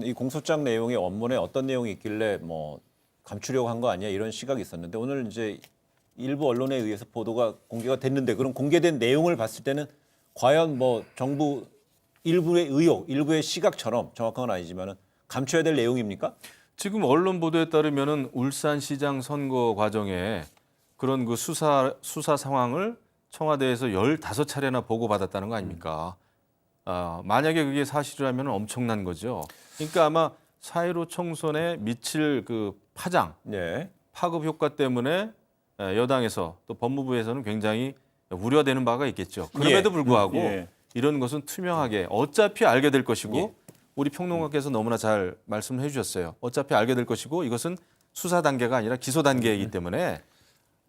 이 공소장 내용의 원문에 어떤 내용이 있길래 뭐 감추려고 한 거 아니야 이런 시각이 있었는데 오늘 이제 일부 언론에 의해서 보도가 공개가 됐는데 그럼 공개된 내용을 봤을 때는 과연 뭐 정부 일부의 의혹, 일부의 시각처럼 정확한 건 아니지만은 감춰야 될 내용입니까? 지금 언론 보도에 따르면은 울산시장 선거 과정에 그런 그 수사 상황을 청와대에서 15차례나 보고받았다는 거 아닙니까? 만약에 그게 사실이라면 엄청난 거죠. 그러니까 아마 4.15 총선에 미칠 그 파장, 네. 파급 효과 때문에 여당에서 또 법무부에서는 굉장히 우려되는 바가 있겠죠. 그럼에도 불구하고 이런 것은 투명하게 어차피 알게 될 것이고 우리 평론가께서 너무나 잘 말씀해 주셨어요. 어차피 알게 될 것이고 이것은 수사 단계가 아니라 기소 단계이기 때문에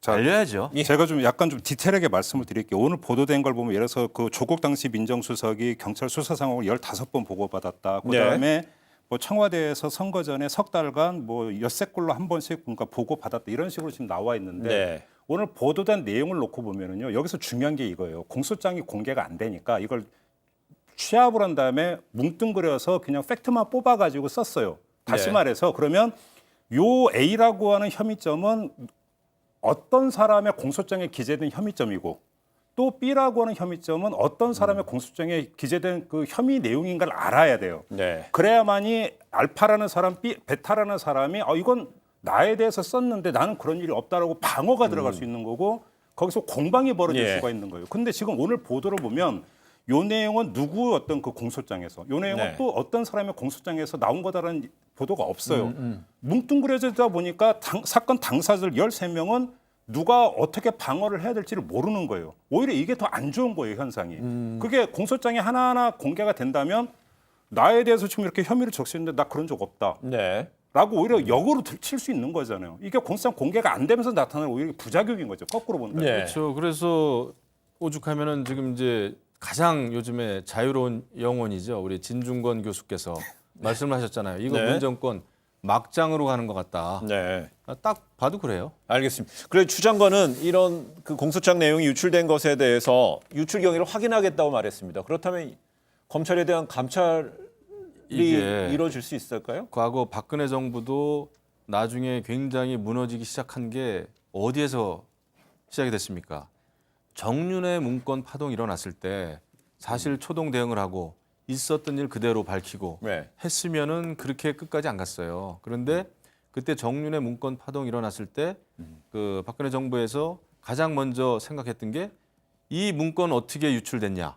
알려야죠. 제가 좀 약간 좀 디테일하게 말씀을 드릴게요. 오늘 보도된 걸 보면 예를 들어서 그 조국 당시 민정수석이 경찰 수사 상황을 15번 보고받았다. 그다음에 뭐 청와대에서 선거 전에 석 달간 뭐 엿새 꼴로 한 번씩 그러니까 보고받았다. 이런 식으로 지금 나와 있는데 오늘 보도된 내용을 놓고 보면은요. 여기서 중요한 게 이거예요. 공소장이 공개가 안 되니까 이걸 취합을 한 다음에 뭉뚱그려서 그냥 팩트만 뽑아가지고 썼어요. 다시 말해서 그러면 요 A라고 하는 혐의점은 어떤 사람의 공소장에 기재된 혐의점이고 또 B라고 하는 혐의점은 어떤 사람의 공소장에 기재된 그 혐의 내용인가를 알아야 돼요. 그래야만이 알파라는 사람, 베타라는 사람이 이건 나에 대해서 썼는데 나는 그런 일이 없다라고 방어가 들어갈 수 있는 거고 거기서 공방이 벌어질 수가 있는 거예요. 근데 지금 오늘 보도를 보면 요 내용은 누구 어떤 그 공소장에서 요 내용은 또 어떤 사람의 공소장에서 나온 거다라는 보도가 없어요. 뭉뚱그려지다 보니까 사건 당사자들 13명은 누가 어떻게 방어를 해야 될지를 모르는 거예요. 오히려 이게 더 안 좋은 거예요, 현상이. 그게 공소장이 하나하나 공개가 된다면 나에 대해서 지금 이렇게 혐의를 적시했는데 나 그런 적 없다. 라고 오히려 역으로 칠 수 있는 거잖아요. 이게 공소장 공개가 안 되면서 나타나는 오히려 부작용인 거죠. 거꾸로 본다. 그렇죠. 그래서 오죽하면은 지금 이제 가장 요즘에 자유로운 영혼이죠. 우리 진중권 교수께서 말씀을 하셨잖아요. 이거 문정권 막장으로 가는 것 같다. 딱 봐도 그래요. 알겠습니다. 그래 추 장관은 이런 그 공소장 내용이 유출된 것에 대해서 유출 경위를 확인하겠다고 말했습니다. 그렇다면 검찰에 대한 감찰이 이루어질 수 있을까요? 과거 박근혜 정부도 나중에 굉장히 무너지기 시작한 게 어디에서 시작이 됐습니까? 정윤회 문건 파동이 일어났을 때 사실 초동 대응을 하고 있었던 일 그대로 밝히고 했으면은 그렇게 끝까지 안 갔어요. 그런데 그때 정윤회 문건 파동이 일어났을 때 그 박근혜 정부에서 가장 먼저 생각했던 게 이 문건 어떻게 유출됐냐?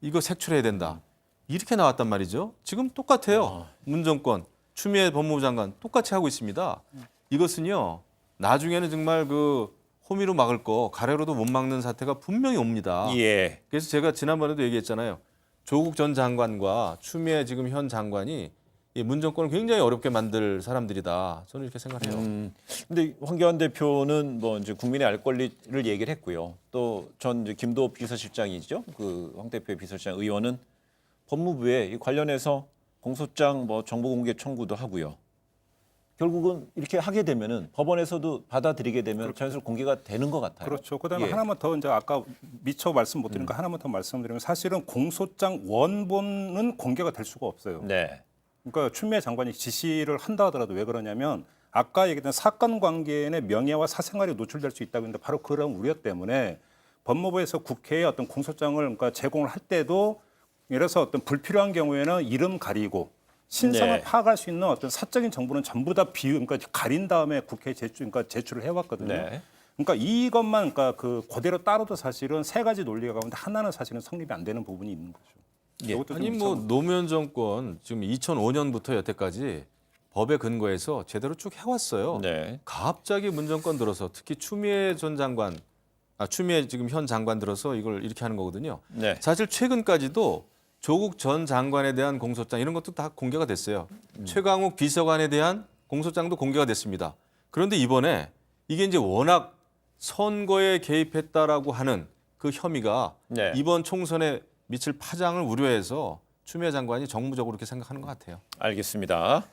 이거 색출해야 된다. 이렇게 나왔단 말이죠. 지금 똑같아요. 문정권, 추미애 법무부 장관 똑같이 하고 있습니다. 이것은요. 나중에는 정말 그 호미로 막을 거 가래로도 못 막는 사태가 분명히 옵니다. 그래서 제가 지난번에도 얘기했잖아요. 조국 전 장관과 추미애 지금 현 장관이 이 문정권을 굉장히 어렵게 만들 사람들이다. 저는 이렇게 생각해요. 근데 황교안 대표는 뭐 이제 국민의 알 권리를 얘기를 했고요. 또 전 김도읍 비서실장이죠. 그 황 대표의 비서실장 의원은 법무부에 이 관련해서 공소장 뭐 정보 공개 청구도 하고요. 결국은 이렇게 하게 되면은 법원에서도 받아들이게 되면 자연스럽게 공개가 되는 것 같아요. 그렇죠. 그다음에 하나만 더 이제 아까 미처 말씀 못 드린 거 하나만 더 말씀드리면 사실은 공소장 원본은 공개가 될 수가 없어요. 그러니까 추미애 장관이 지시를 한다 하더라도 왜 그러냐면 아까 얘기했던 사건 관계인의 명예와 사생활이 노출될 수 있다고 했는데 바로 그런 우려 때문에 법무부에서 국회에 어떤 공소장을 그러니까 제공을 할 때도 예를 들어서 어떤 불필요한 경우에는 이름 가리고 신상을 파악할 수 있는 어떤 사적인 정보는 전부 다 그러니까 가린 다음에 국회에 제출을 해왔거든요. 그러니까 이것만 그러니까 그 그대로 따로도 사실은 세 가지 논리가 가운데 하나는 사실은 성립이 안 되는 부분이 있는 거죠. 아니 뭐 노무현 정권 지금 2005년부터 여태까지 법에 근거해서 제대로 쭉 해왔어요. 갑자기 문정권 들어서 특히 추미애 전 장관, 추미애 지금 현 장관 들어서 이걸 이렇게 하는 거거든요. 사실 최근까지도 조국 전 장관에 대한 공소장 이런 것도 다 공개가 됐어요. 최강욱 비서관에 대한 공소장도 공개가 됐습니다. 그런데 이번에 이게 이제 워낙 선거에 개입했다라고 하는 그 혐의가 이번 총선에 미칠 파장을 우려해서 추미애 장관이 정무적으로 이렇게 생각하는 것 같아요. 알겠습니다.